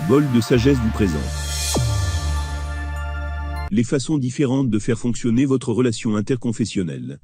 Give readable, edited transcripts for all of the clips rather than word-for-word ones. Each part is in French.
Bol de sagesse vous présente les façons différentes de faire fonctionner votre relation interconfessionnelle.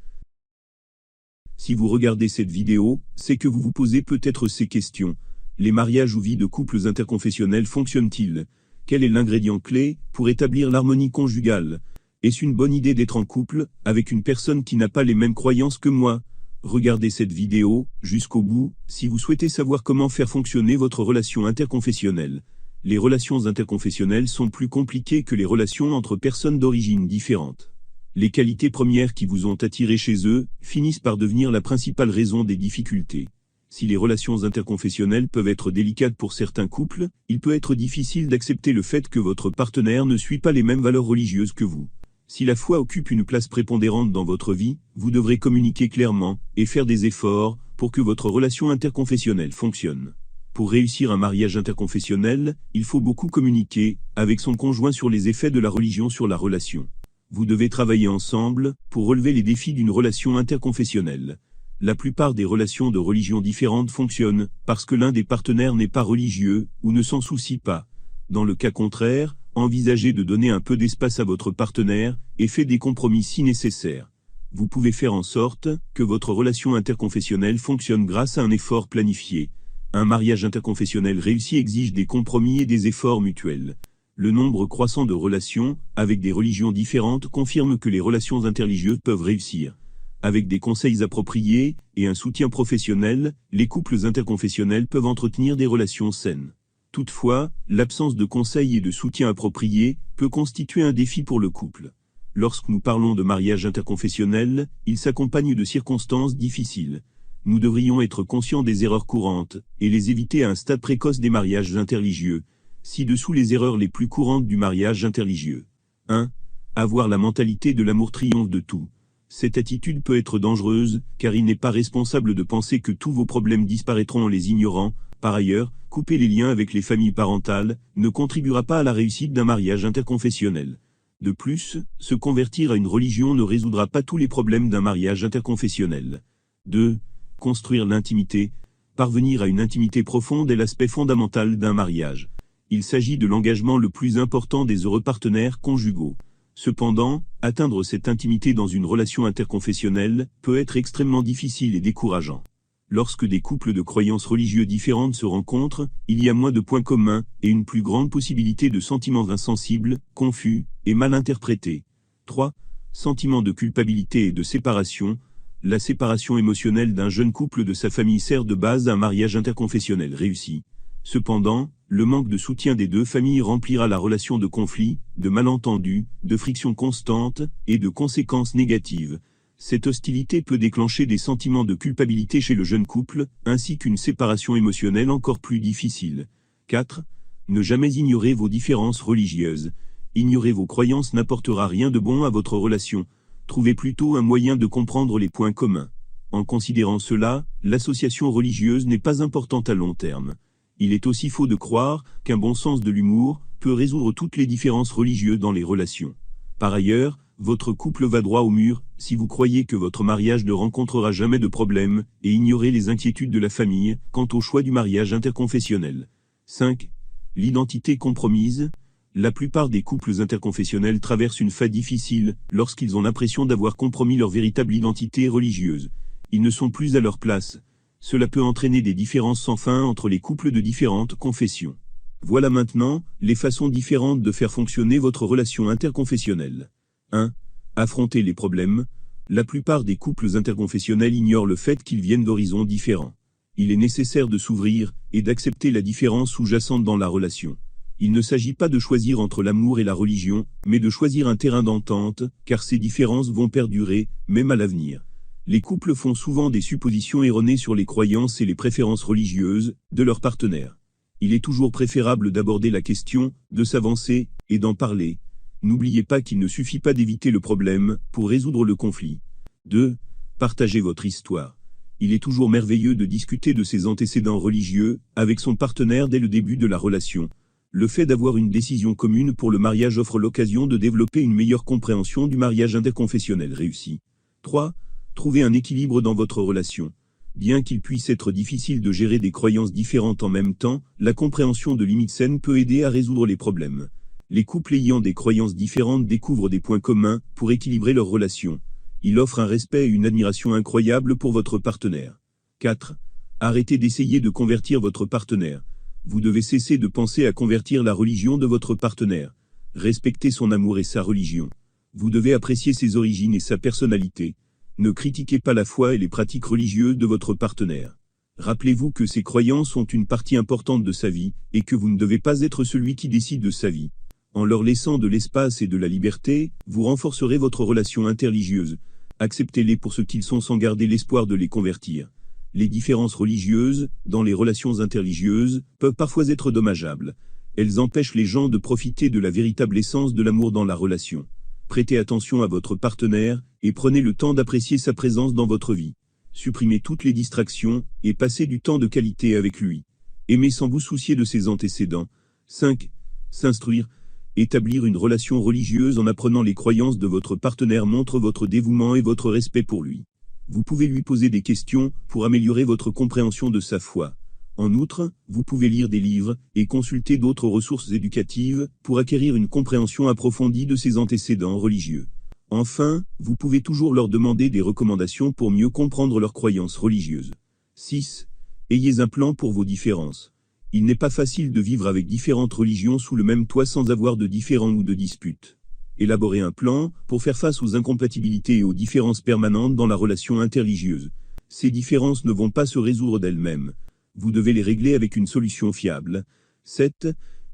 Si vous regardez cette vidéo, c'est que vous vous posez peut-être ces questions. Les mariages ou vies de couples interconfessionnels fonctionnent-ils? Quel est l'ingrédient clé pour établir l'harmonie conjugale? Est-ce une bonne idée d'être en couple avec une personne qui n'a pas les mêmes croyances que moi? Regardez cette vidéo jusqu'au bout si vous souhaitez savoir comment faire fonctionner votre relation interconfessionnelle. Les relations interconfessionnelles sont plus compliquées que les relations entre personnes d'origine différentes. Les qualités premières qui vous ont attiré chez eux finissent par devenir la principale raison des difficultés. Si les relations interconfessionnelles peuvent être délicates pour certains couples, il peut être difficile d'accepter le fait que votre partenaire ne suit pas les mêmes valeurs religieuses que vous. Si la foi occupe une place prépondérante dans votre vie, vous devrez communiquer clairement et faire des efforts pour que votre relation interconfessionnelle fonctionne. Pour réussir un mariage interconfessionnel, il faut beaucoup communiquer avec son conjoint sur les effets de la religion sur la relation. Vous devez travailler ensemble pour relever les défis d'une relation interconfessionnelle. La plupart des relations de religions différentes fonctionnent parce que l'un des partenaires n'est pas religieux ou ne s'en soucie pas. Dans le cas contraire, envisagez de donner un peu d'espace à votre partenaire et faites des compromis si nécessaire. Vous pouvez faire en sorte que votre relation interconfessionnelle fonctionne grâce à un effort planifié. Un mariage interconfessionnel réussi exige des compromis et des efforts mutuels. Le nombre croissant de relations avec des religions différentes confirme que les relations interreligieuses peuvent réussir. Avec des conseils appropriés et un soutien professionnel, les couples interconfessionnels peuvent entretenir des relations saines. Toutefois, l'absence de conseils et de soutien appropriés peut constituer un défi pour le couple. Lorsque nous parlons de mariage interconfessionnel, il s'accompagne de circonstances difficiles. Nous devrions être conscients des erreurs courantes et les éviter à un stade précoce des mariages interreligieux. Ci-dessous les erreurs les plus courantes du mariage interreligieux. 1. Avoir la mentalité de l'amour triomphe de tout. Cette attitude peut être dangereuse, car il n'est pas responsable de penser que tous vos problèmes disparaîtront en les ignorant. Par ailleurs, couper les liens avec les familles parentales ne contribuera pas à la réussite d'un mariage interconfessionnel. De plus, se convertir à une religion ne résoudra pas tous les problèmes d'un mariage interconfessionnel. 2. Construire l'intimité. Parvenir à une intimité profonde est l'aspect fondamental d'un mariage. Il s'agit de l'engagement le plus important des heureux partenaires conjugaux. Cependant, atteindre cette intimité dans une relation interconfessionnelle peut être extrêmement difficile et décourageant. Lorsque des couples de croyances religieuses différentes se rencontrent, il y a moins de points communs et une plus grande possibilité de sentiments insensibles, confus et mal interprétés. 3. Sentiment de culpabilité et de séparation. La séparation émotionnelle d'un jeune couple de sa famille sert de base à un mariage interconfessionnel réussi. Cependant, le manque de soutien des deux familles remplira la relation de conflits, de malentendus, de frictions constantes et de conséquences négatives. Cette hostilité peut déclencher des sentiments de culpabilité chez le jeune couple, ainsi qu'une séparation émotionnelle encore plus difficile. 4. Ne jamais ignorer vos différences religieuses. Ignorer vos croyances n'apportera rien de bon à votre relation. Trouvez plutôt un moyen de comprendre les points communs. En considérant cela, l'association religieuse n'est pas importante à long terme. Il est aussi faux de croire qu'un bon sens de l'humour peut résoudre toutes les différences religieuses dans les relations. Par ailleurs, votre couple va droit au mur si vous croyez que votre mariage ne rencontrera jamais de problème et ignorez les inquiétudes de la famille quant au choix du mariage interconfessionnel. 5. L'identité compromise. La plupart des couples interconfessionnels traversent une phase difficile lorsqu'ils ont l'impression d'avoir compromis leur véritable identité religieuse. Ils ne sont plus à leur place. Cela peut entraîner des différences sans fin entre les couples de différentes confessions. Voilà maintenant les façons différentes de faire fonctionner votre relation interconfessionnelle. 1. Affronter les problèmes. La plupart des couples interconfessionnels ignorent le fait qu'ils viennent d'horizons différents. Il est nécessaire de s'ouvrir et d'accepter la différence sous-jacente dans la relation. Il ne s'agit pas de choisir entre l'amour et la religion, mais de choisir un terrain d'entente, car ces différences vont perdurer, même à l'avenir. Les couples font souvent des suppositions erronées sur les croyances et les préférences religieuses de leur partenaire. Il est toujours préférable d'aborder la question, de s'avancer et d'en parler. N'oubliez pas qu'il ne suffit pas d'éviter le problème pour résoudre le conflit. 2. Partagez votre histoire. Il est toujours merveilleux de discuter de ses antécédents religieux avec son partenaire dès le début de la relation. Le fait d'avoir une décision commune pour le mariage offre l'occasion de développer une meilleure compréhension du mariage interconfessionnel réussi. 3. Trouvez un équilibre dans votre relation. Bien qu'il puisse être difficile de gérer des croyances différentes en même temps, la compréhension de limites saines peut aider à résoudre les problèmes. Les couples ayant des croyances différentes découvrent des points communs pour équilibrer leurs relations. Il offre un respect et une admiration incroyables pour votre partenaire. 4. Arrêtez d'essayer de convertir votre partenaire. Vous devez cesser de penser à convertir la religion de votre partenaire. Respectez son amour et sa religion. Vous devez apprécier ses origines et sa personnalité. Ne critiquez pas la foi et les pratiques religieuses de votre partenaire. Rappelez-vous que ses croyances sont une partie importante de sa vie, et que vous ne devez pas être celui qui décide de sa vie. En leur laissant de l'espace et de la liberté, vous renforcerez votre relation interreligieuse. Acceptez-les pour ce qu'ils sont sans garder l'espoir de les convertir. Les différences religieuses, dans les relations interreligieuses, peuvent parfois être dommageables. Elles empêchent les gens de profiter de la véritable essence de l'amour dans la relation. Prêtez attention à votre partenaire, et prenez le temps d'apprécier sa présence dans votre vie. Supprimez toutes les distractions, et passez du temps de qualité avec lui. Aimez sans vous soucier de ses antécédents. 5. S'instruire. Établir une relation religieuse en apprenant les croyances de votre partenaire montre votre dévouement et votre respect pour lui. Vous pouvez lui poser des questions pour améliorer votre compréhension de sa foi. En outre, vous pouvez lire des livres et consulter d'autres ressources éducatives pour acquérir une compréhension approfondie de ses antécédents religieux. Enfin, vous pouvez toujours leur demander des recommandations pour mieux comprendre leurs croyances religieuses. 6. Ayez un plan pour vos différences. Il n'est pas facile de vivre avec différentes religions sous le même toit sans avoir de différends ou de disputes. Élaborez un plan pour faire face aux incompatibilités et aux différences permanentes dans la relation interreligieuse. Ces différences ne vont pas se résoudre d'elles-mêmes. Vous devez les régler avec une solution fiable. 7.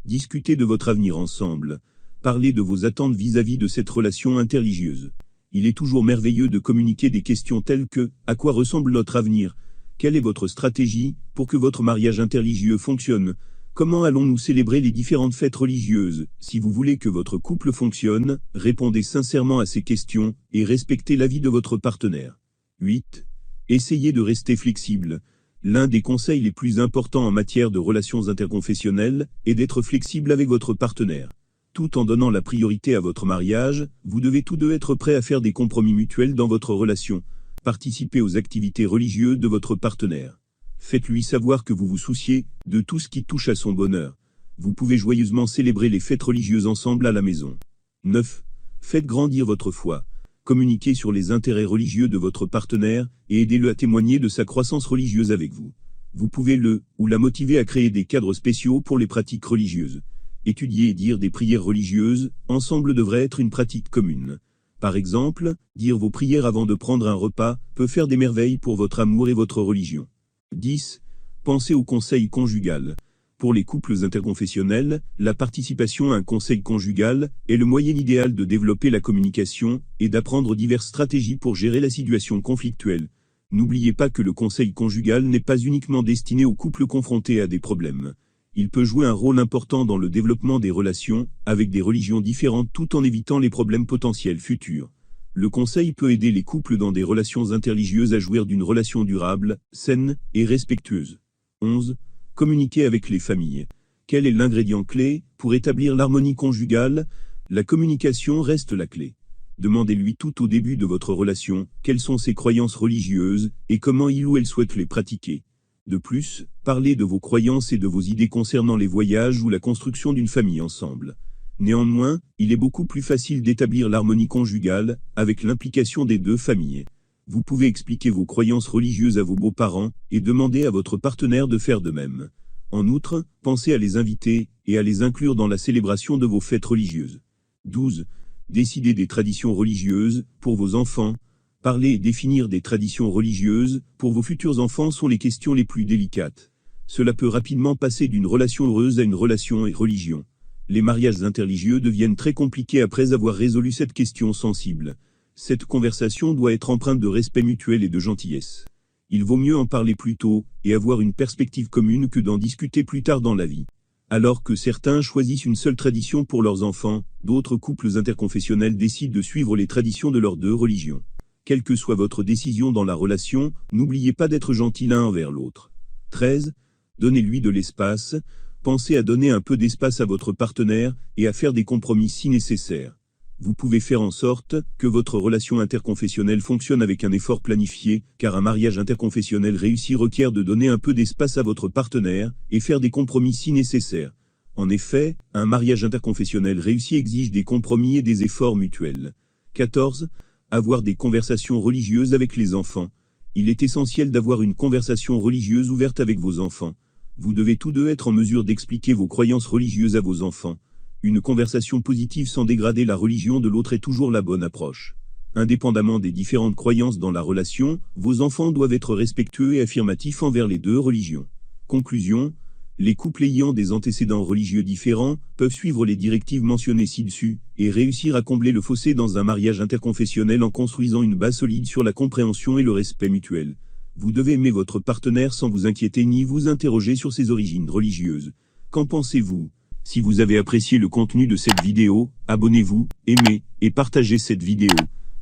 Discutez de votre avenir ensemble. Parlez de vos attentes vis-à-vis de cette relation interreligieuse. Il est toujours merveilleux de communiquer des questions telles que « À quoi ressemble notre avenir ? Quelle est votre stratégie pour que votre mariage interreligieux fonctionne ? Comment allons-nous célébrer les différentes fêtes religieuses ? » Si vous voulez que votre couple fonctionne, répondez sincèrement à ces questions et respectez l'avis de votre partenaire. 8. Essayez de rester flexible. L'un des conseils les plus importants en matière de relations interconfessionnelles est d'être flexible avec votre partenaire. Tout en donnant la priorité à votre mariage, vous devez tous deux être prêts à faire des compromis mutuels dans votre relation. Participez aux activités religieuses de votre partenaire. Faites-lui savoir que vous vous souciez de tout ce qui touche à son bonheur. Vous pouvez joyeusement célébrer les fêtes religieuses ensemble à la maison. 9. Faites grandir votre foi. Communiquez sur les intérêts religieux de votre partenaire et aidez-le à témoigner de sa croissance religieuse avec vous. Vous pouvez le ou la motiver à créer des cadres spéciaux pour les pratiques religieuses. Étudier et dire des prières religieuses, ensemble devrait être une pratique commune. Par exemple, dire vos prières avant de prendre un repas peut faire des merveilles pour votre amour et votre religion. 10. Pensez au conseil conjugal. Pour les couples interconfessionnels, la participation à un conseil conjugal est le moyen idéal de développer la communication et d'apprendre diverses stratégies pour gérer la situation conflictuelle. N'oubliez pas que le conseil conjugal n'est pas uniquement destiné aux couples confrontés à des problèmes. Il peut jouer un rôle important dans le développement des relations avec des religions différentes tout en évitant les problèmes potentiels futurs. Le conseil peut aider les couples dans des relations interreligieuses à jouir d'une relation durable, saine et respectueuse. 11. Communiquer avec les familles. Quel est l'ingrédient clé pour établir l'harmonie conjugale ? La communication reste la clé. Demandez-lui tout au début de votre relation quelles sont ses croyances religieuses et comment il ou elle souhaite les pratiquer. De plus, parlez de vos croyances et de vos idées concernant les voyages ou la construction d'une famille ensemble. Néanmoins, il est beaucoup plus facile d'établir l'harmonie conjugale avec l'implication des deux familles. Vous pouvez expliquer vos croyances religieuses à vos beaux-parents et demander à votre partenaire de faire de même. En outre, pensez à les inviter et à les inclure dans la célébration de vos fêtes religieuses. 12. Décidez des traditions religieuses pour vos enfants. Parler et définir des traditions religieuses pour vos futurs enfants sont les questions les plus délicates. Cela peut rapidement passer d'une relation heureuse à une relation et religion. Les mariages interreligieux deviennent très compliqués après avoir résolu cette question sensible. Cette conversation doit être empreinte de respect mutuel et de gentillesse. Il vaut mieux en parler plus tôt et avoir une perspective commune que d'en discuter plus tard dans la vie. Alors que certains choisissent une seule tradition pour leurs enfants, d'autres couples interconfessionnels décident de suivre les traditions de leurs deux religions. Quelle que soit votre décision dans la relation, n'oubliez pas d'être gentil l'un envers l'autre. 13. Donnez-lui de l'espace. Pensez à donner un peu d'espace à votre partenaire et à faire des compromis si nécessaire. Vous pouvez faire en sorte que votre relation interconfessionnelle fonctionne avec un effort planifié, car un mariage interconfessionnel réussi requiert de donner un peu d'espace à votre partenaire et faire des compromis si nécessaire. En effet, un mariage interconfessionnel réussi exige des compromis et des efforts mutuels. 14. Avoir des conversations religieuses avec les enfants. Il est essentiel d'avoir une conversation religieuse ouverte avec vos enfants. Vous devez tous deux être en mesure d'expliquer vos croyances religieuses à vos enfants. Une conversation positive sans dégrader la religion de l'autre est toujours la bonne approche. Indépendamment des différentes croyances dans la relation, vos enfants doivent être respectueux et affirmatifs envers les deux religions. Conclusion. Les couples ayant des antécédents religieux différents peuvent suivre les directives mentionnées ci-dessus et réussir à combler le fossé dans un mariage interconfessionnel en construisant une base solide sur la compréhension et le respect mutuel. Vous devez aimer votre partenaire sans vous inquiéter ni vous interroger sur ses origines religieuses. Qu'en pensez-vous? Si vous avez apprécié le contenu de cette vidéo, abonnez-vous, aimez et partagez cette vidéo.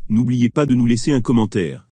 N'oubliez pas de nous laisser un commentaire.